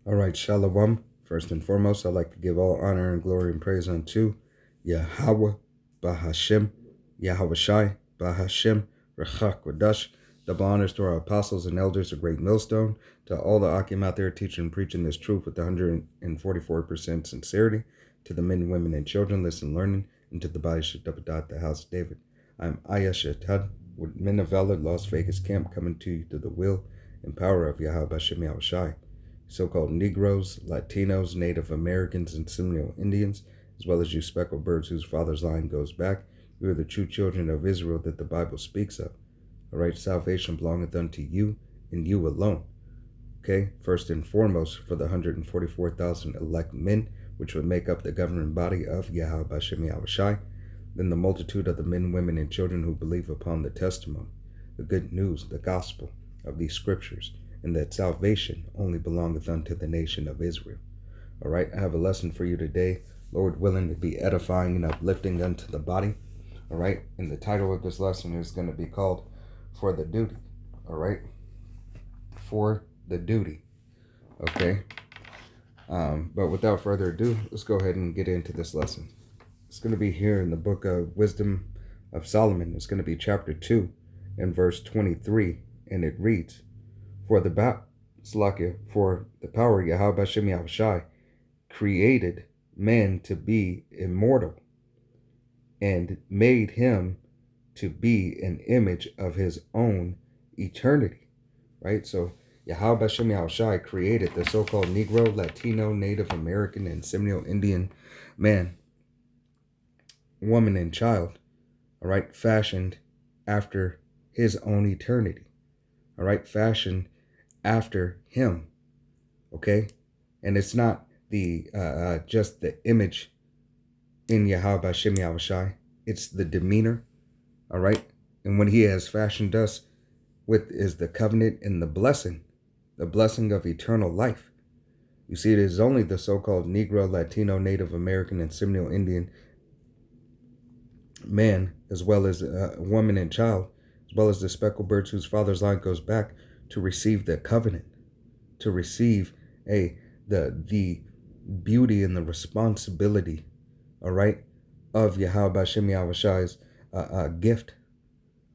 All right, Shalom. First and foremost, I'd like to give all honor and glory and praise unto Yahweh, Bahashem, Yahweh Shai, Bahashem, Rechak Kodash. Double honors to our apostles and elders of Great Millstone, to all the Akim out there teaching and preaching this truth with 144% sincerity, to the men, women, and children listening, learning, and to the body Shadabadat, the house of David. I'm Aya Shatad with Men of Valor, Las Vegas camp, coming to you through the will and power of Yahweh Bashem Yahweh Shai. So-called Negroes, Latinos, Native Americans, and Seminole Indians, as well as you speckled birds whose father's line goes back, you are the true children of Israel that the Bible speaks of. All right, salvation belongeth unto you and you alone. Okay, first and foremost, for the 144,000 elect men, which would make up the governing body of Yahweh Bashem Yahweh Shai, then the multitude of the men, women, and children who believe upon the testimony, the good news, the gospel of these scriptures, and that salvation only belongeth unto the nation of Israel. All right, I have a lesson for you today, Lord willing, to be edifying and uplifting unto the body. All right, and the title of this lesson is going to be called For the Duty. All right, For the Duty. Okay, but without further ado, let's go ahead and get into this lesson. It's going to be here in the book of Wisdom of Solomon. It's going to be chapter 2 and verse 23, and it reads, For the power Yahweh Bashem Yahweh Shai created man to be immortal and made him to be an image of his own eternity. Right? So Yahweh Bashem Yahweh Shai created the so-called Negro, Latino, Native American, and Seminole Indian man, woman, and child, all right, fashioned after his own eternity, all right, fashioned after him, okay? And it's not the just the image in Yahweh Bashem Yahweh Shai, it's the demeanor, all right? And when he has fashioned us with is the covenant and the blessing of eternal life. You see, it is only the so-called Negro, Latino, Native American, and Seminole Indian man, as well as a woman and child, as well as the speckled birds whose father's line goes back, to receive the covenant, to receive the beauty and the responsibility, all right, of Yahweh Bashem Yahweh Shai's gift,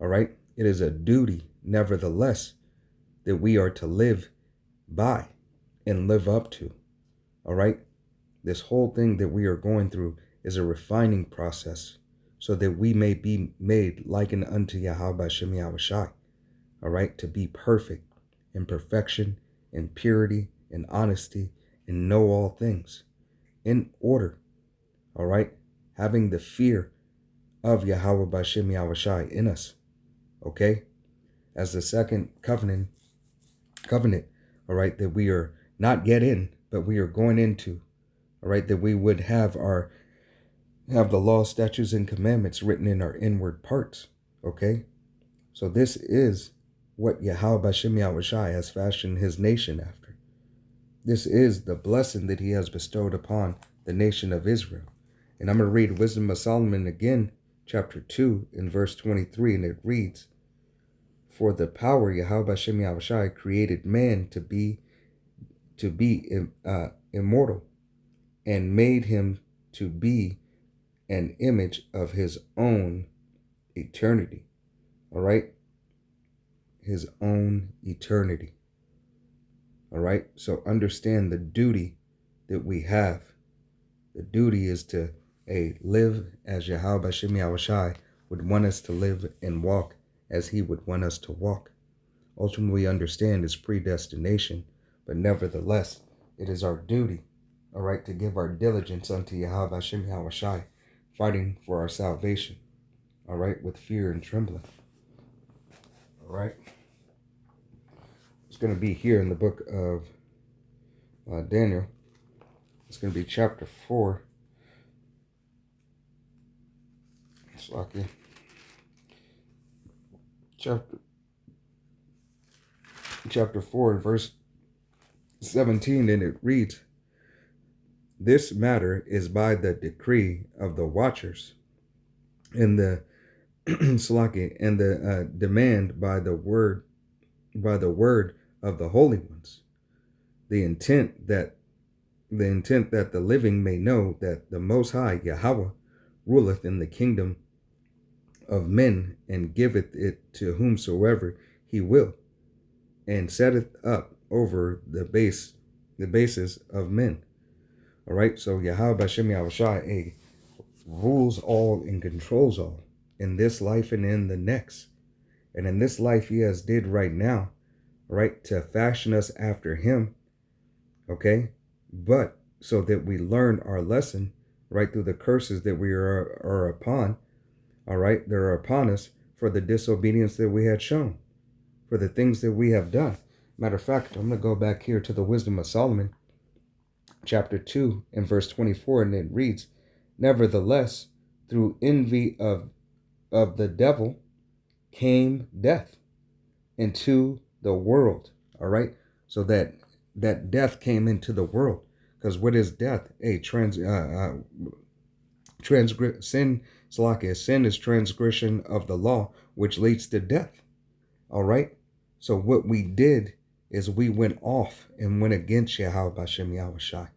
all right? It is a duty, nevertheless, that we are to live by and live up to, all right? This whole thing that we are going through is a refining process so that we may be made likened unto Yahweh Bashem Yahweh Shai, all right, to be perfect in perfection, in purity, in honesty, and know all things in order, all right, having the fear of Yahweh Bashem Yahweh Shai in us, okay, as the second covenant, all right, that we are not yet in, but we are going into, all right, that we would have the law, statutes, and commandments written in our inward parts, okay? So this is what Yahweh Bashem Yahweh Shai has fashioned his nation after. This is the blessing that he has bestowed upon the nation of Israel. And I'm going to read Wisdom of Solomon again, chapter 2, in verse 23, and it reads, For the power Yahweh Bashem Yahweh Shai created man to be immortal and made him to be an image of his own eternity. All right? His own eternity. All right? So understand the duty that we have. The duty is to live as Yahweh Bashem Yahweh Shai would want us to live and walk as he would want us to walk. Ultimately, we understand his predestination, but nevertheless, it is our duty, all right, to give our diligence unto Yahweh Bashem Yahweh Shai, fighting for our salvation, all right, with fear and trembling, all right? It's going to be here in the book of Daniel. It's going to be chapter 4. Slocky. Chapter 4 and verse 17, and it reads, This matter is by the decree of the watchers, and the Slaki, and the demand by the word of the holy ones, The intent that the living may know that the Most High Yahweh ruleth in the kingdom of men, and giveth it to whomsoever he will, and setteth up over the bases of men. All right, so Yahweh Bashem Yahushai rules all and controls all in this life and in the next. And in this life he has did right now, right, to fashion us after him, okay? But so that we learn our lesson, right, through the curses that we are upon, all right, that are upon us for the disobedience that we had shown, for the things that we have done. Matter of fact, I'm going to go back here to the Wisdom of Solomon, chapter 2 and verse 24, and it reads, nevertheless, through envy of the devil came death into the world. All right, so that death came into the world, because what is death? Sin is transgression of the law, which leads to death. All right, so what we did is we went off and went against Yahweh Bashem Yahushai.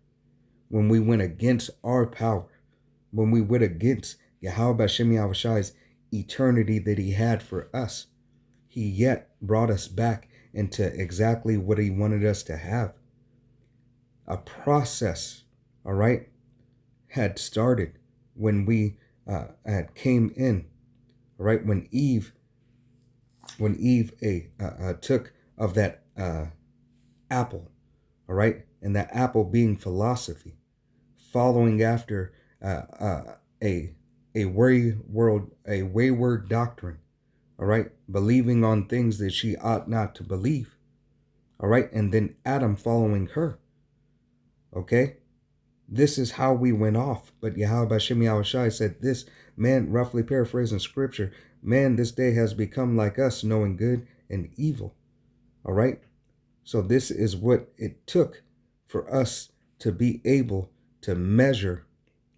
When we went against our power, when we went against Yahweh Bashem Yahushai's eternity that he had for us, he yet brought us back into exactly what he wanted us to have. A process, all right, had started when we had came in, all right, when Eve took of that apple, all right, and that apple being philosophy, following after a wayward doctrine, all right, believing on things that she ought not to believe, all right, and then Adam following her, okay. This is how we went off. But Yahweh Bashem Yahushai said this, man, roughly paraphrasing scripture, man, this day has become like us, knowing good and evil. All right. So this is what it took for us to be able to measure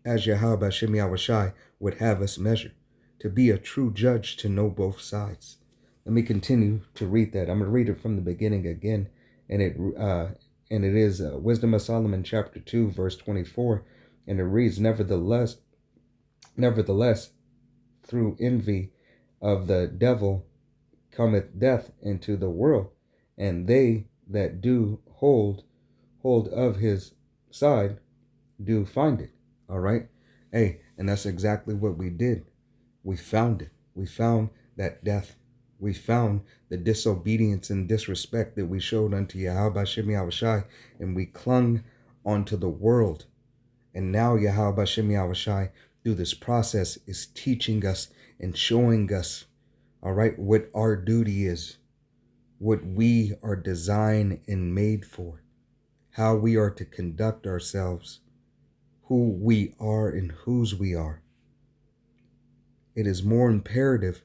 as Yahweh Bashem Yahushai would have us measure, to be a true judge, to know both sides. Let me continue to read that. I'm going to read it from the beginning again. And it is Wisdom of Solomon, chapter 2, verse 24. And it reads, nevertheless, through envy of the devil cometh death into the world, and they that do hold of his side do find it. All right. Hey, and that's exactly what we did. We found it. We found that death. We found the disobedience and disrespect that we showed unto Yahweh Bashem Yahushai, and we clung onto the world. And now Yahweh Bashem Yahushai, through this process, is teaching us and showing us, all right, what our duty is, what we are designed and made for, how we are to conduct ourselves, who we are and whose we are. It is more imperative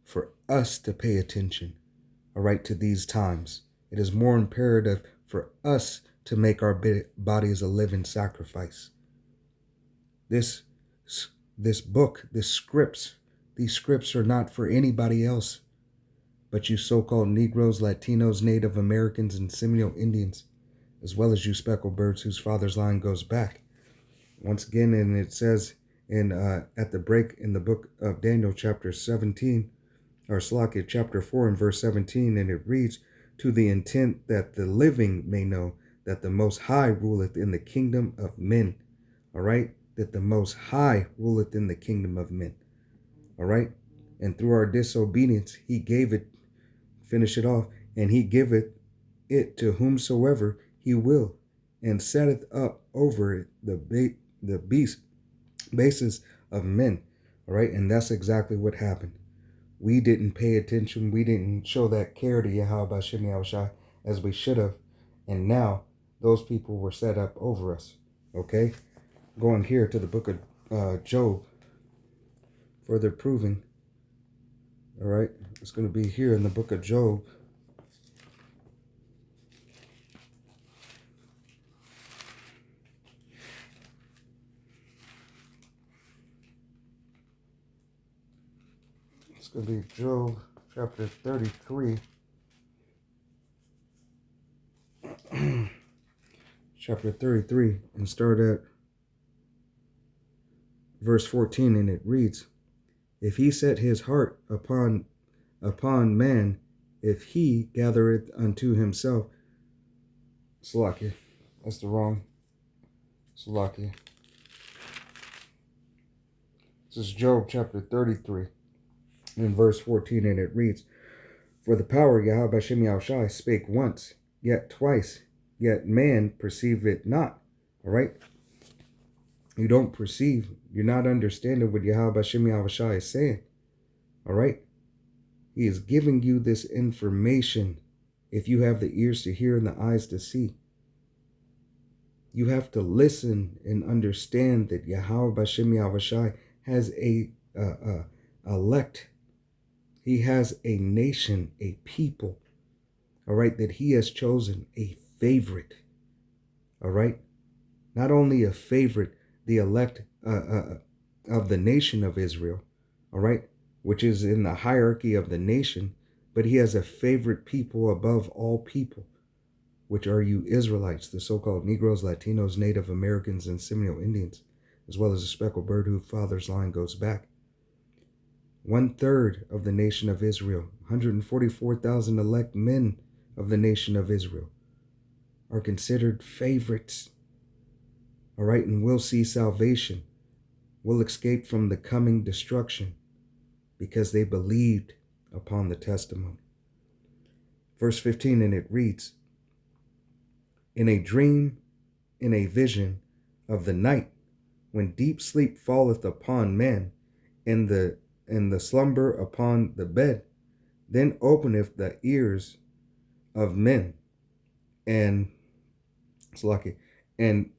for us to pay attention, all right, to these times. It is more imperative for us to make our bodies a living sacrifice. This book, these scripts are not for anybody else but you so-called Negroes, Latinos, Native Americans, and Seminole Indians, as well as you speckled birds whose father's line goes back. Once again, and it says at the break in the book of Daniel, chapter 17, or Slakia, chapter 4 and verse 17, and it reads, to the intent that the living may know that the Most High ruleth in the kingdom of men. All right? That the Most High ruleth in the kingdom of men. All right? And through our disobedience, he gave it, finish it off, and he giveth it to whomsoever he will, and setteth up over it the basis of men. All right? And that's exactly what happened. We didn't pay attention. We didn't show that care to Yahweh Bashem Yahushai as we should have. And now those people were set up over us. Okay? Going here to the book of Job, further proving. All right? It's going to be here in the book of Job. It's going to be Job chapter 33. chapter 33, and start at verse 14, and it reads, if he set his heart upon man, if he gathereth unto himself, Salakia, that's the wrong, Salakia. This is Job chapter 33, in verse 14, and it reads, for the power Yahweh Bashem Yahushai spake once, yet twice, yet man perceived it not. All right? You don't perceive. You're not understanding what Yahweh Bashem Yahushai is saying. All right? He is giving you this information if you have the ears to hear and the eyes to see. You have to listen and understand that Yahweh Bashem Yahushai has a elect. He has a nation, a people, all right, that he has chosen, a favorite, all right? Not only a favorite, the elect of the nation of Israel, all right, which is in the hierarchy of the nation, but he has a favorite people above all people, which are you Israelites, the so-called Negroes, Latinos, Native Americans, and Seminole Indians, as well as a speckled bird whose father's line goes back. 1/3 of the nation of Israel, 144,000 elect men of the nation of Israel are considered favorites. All right, and will see salvation, will escape from the coming destruction because they believed upon the testimony. Verse 15, and it reads, in a dream, in a vision of the night, when deep sleep falleth upon man, in the slumber upon the bed, then openeth the ears of men, and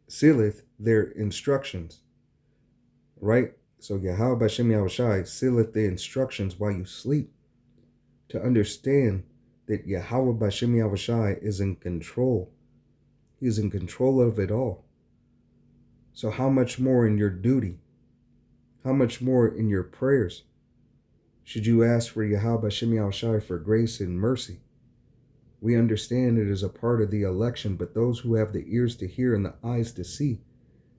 sealeth their instructions. Right? So Yahweh Bashem Yahushai sealeth the instructions while you sleep, to understand that Yahweh Bashem Yahushai is in control. He is in control of it all. So how much more in your duty, how much more in your prayers should you ask for Yahweh Bashem Yahushai for grace and mercy? We understand it is a part of the election, but those who have the ears to hear and the eyes to see,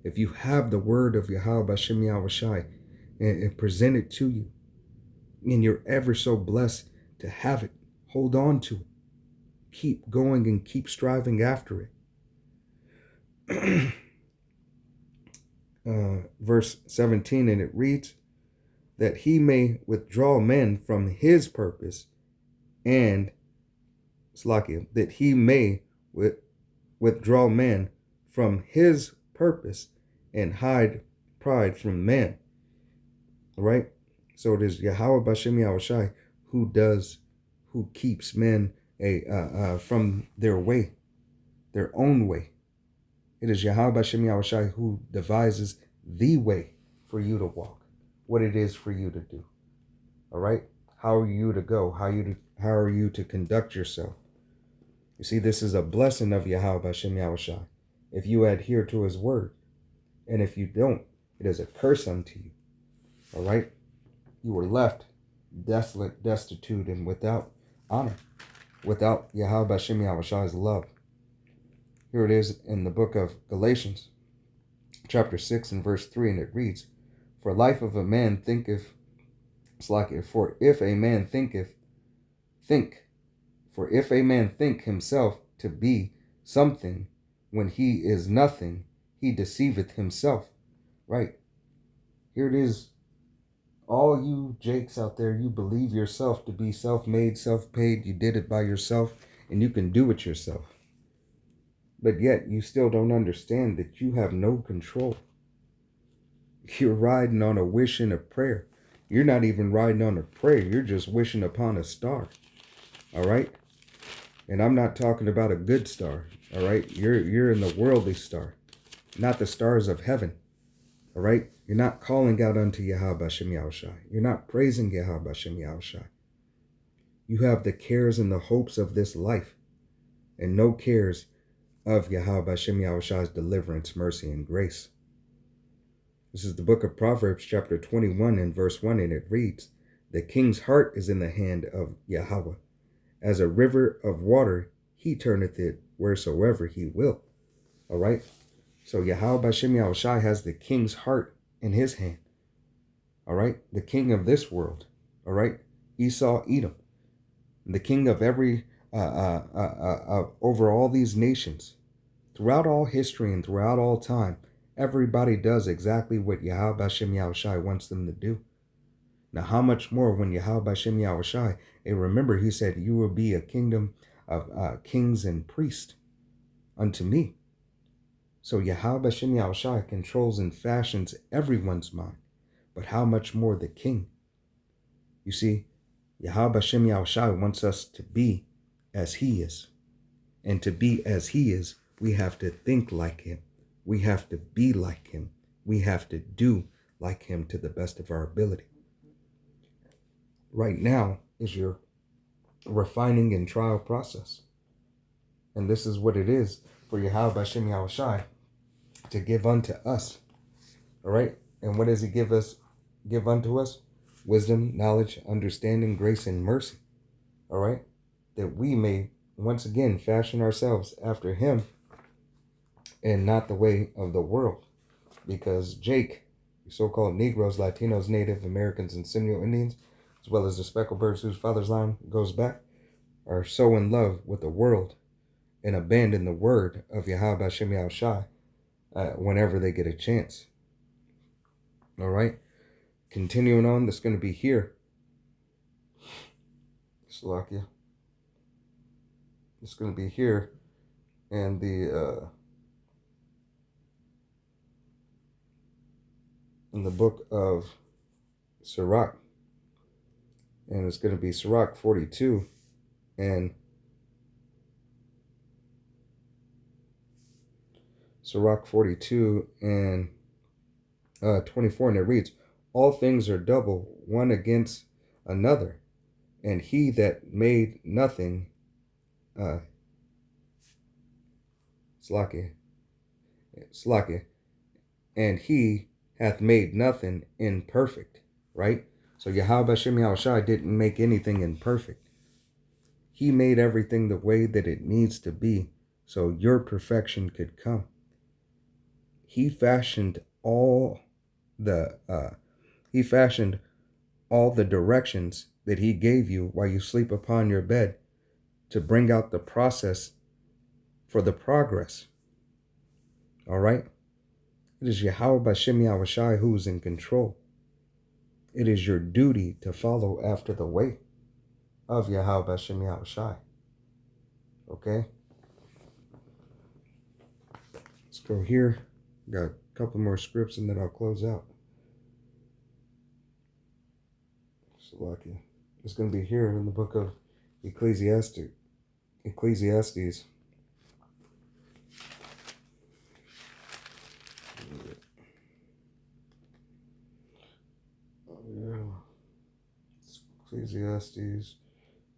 if you have the word of Yahweh Bashem Yahushai and present it to you, and you're ever so blessed to have it, hold on to it. Keep going and keep striving after it. Verse 17, and it reads, that he may withdraw men from his purpose, and that he may withdraw men from his purpose and hide pride from man. All right? So it is Yahweh Bashem Yahushai who keeps men from their way, their own way. It is Yahweh Bashem Yahushai who devises the way for you to walk, what it is for you to do. All right? How are you to go? How are you to conduct yourself? You see, this is a blessing of Yahweh Bashem Yahushai if you adhere to his word. And if you don't, it is a curse unto you. All right? You were left desolate, destitute, and without honor, without Yahweh Bashem Yahushai's love. Here it is in the book of Galatians, chapter 6 and verse 3, and it reads, for life of a man thinketh, for if a man think himself to be something when he is nothing, he deceiveth himself. Right? Here it is. All you jakes out there, you believe yourself to be self-made, self-paid. You did it by yourself, and you can do it yourself. But yet, you still don't understand that you have no control. You're riding on a wish and a prayer. You're not even riding on a prayer. You're just wishing upon a star. All right? And I'm not talking about a good star. All right? You're in the worldly star, not the stars of heaven. All right? You're not calling out unto Yahweh Bashem Yahushai. You're not praising Yahweh Bashem Yahushai. You have the cares and the hopes of this life, and no cares of Yahweh Bashem Yahushai's deliverance, mercy, and grace. This is the book of Proverbs, chapter 21 and verse 1, and it reads, the king's heart is in the hand of Yahweh. As a river of water, he turneth it wheresoever he will. All right. So Yahweh Bashem Yahushai has the king's heart in his hand. All right. The king of this world. All right. Esau, Edom. The king of every, over all these nations. Throughout all history and throughout all time, everybody does exactly what Yahweh Bashem Yahushai wants them to do. Now, how much more when Yahweh Bashem Yahushai, and remember, he said, you will be a kingdom of kings and priests unto me. So Yahweh Bashem Yahushai controls and fashions everyone's mind. But how much more the king? You see, Yahweh Bashem Yahushai wants us to be as he is. And to be as he is, we have to think like him. We have to be like him. We have to do like him to the best of our ability. Right now is your refining and trial process. And this is what it is for Yahweh Bashem Yahushai to give unto us. All right? And what does he give unto us? Wisdom, knowledge, understanding, grace, and mercy. All right? That we may once again fashion ourselves after him and not the way of the world. Because Jake, the so-called Negroes, Latinos, Native Americans, and Seminole Indians, as well as the speckled birds whose father's line goes back, are so in love with the world and abandon the word of Yahweh Bashem Yahushai whenever they get a chance. All right? Continuing on, that's going to be here. Slovakia. It's going to be here in the book of Sirach. And it's going to be Sirach 42 and Sirach 42 and 24, and it reads, all things are double, one against another, and he that made nothing, Slakia, and he hath made nothing imperfect, right? So Yahweh Bashem Yahushai didn't make anything imperfect. He made everything the way that it needs to be so your perfection could come. He fashioned all the directions that he gave you while you sleep upon your bed to bring out the process for the progress. All right? It is Yahweh Bashem Yahushai who is in control. It is your duty to follow after the way of Yahweh Bashem Yahushai. Okay? Let's go here. Got a couple more scripts and then I'll close out. Slovakia. It's going to be here in the book of Ecclesiastes. Ecclesiastes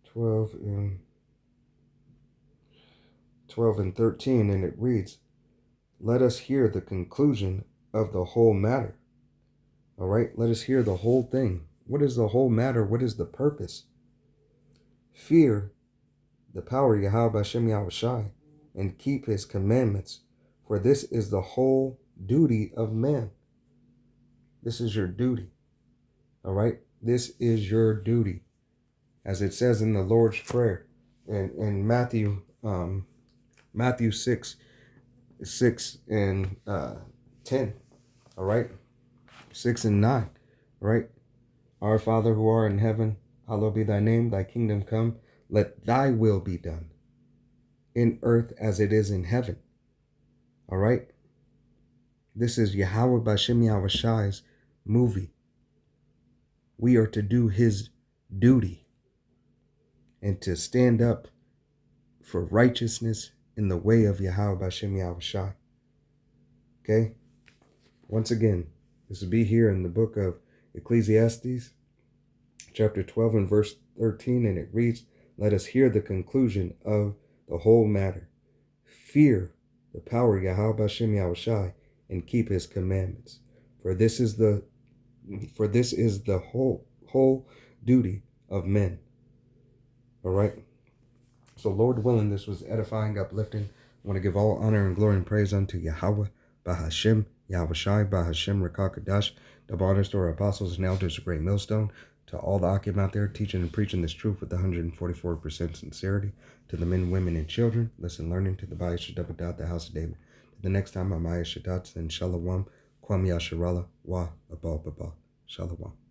12 and 13, and it reads, let us hear the conclusion of the whole matter. All right, let us hear the whole thing. What is the whole matter? What is the purpose? Fear the power of Yahweh Bashem Yahushai and keep his commandments, for this is the whole duty of man. This is your duty. All right, this is your duty. As it says in the Lord's Prayer in Matthew 6 and 10, all right, 6 and 9, all right. Our Father who art in heaven, hallowed be thy name, thy kingdom come, let thy will be done in earth as it is in heaven. All right. This is Yahweh Bashem Yahushai's movie. We are to do his duty and to stand up for righteousness in the way of Yahweh Bashem Yahushai. Okay? Once again, this will be here in the book of Ecclesiastes, chapter 12 and verse 13, and it reads, let us hear the conclusion of the whole matter. Fear the power of Yahweh Bashem Yahushai and keep his commandments. For this is the whole duty of men. All right. So Lord willing, this was edifying, uplifting. I want to give all honor and glory and praise unto Yahweh, Bahashim, Yahweh Shai, Bahashim, Rakakadash, double honors to our apostles and elders of Great Millstone, to all the Akim out there teaching and preaching this truth with 144% sincerity, to the men, women, and children, listen, learning, to the Bayah Shadabadat, the house of David. To the next time, Amaya Shadat, and Shalom, Kwam Yasharala, Wa, Abal Baba, Shalom.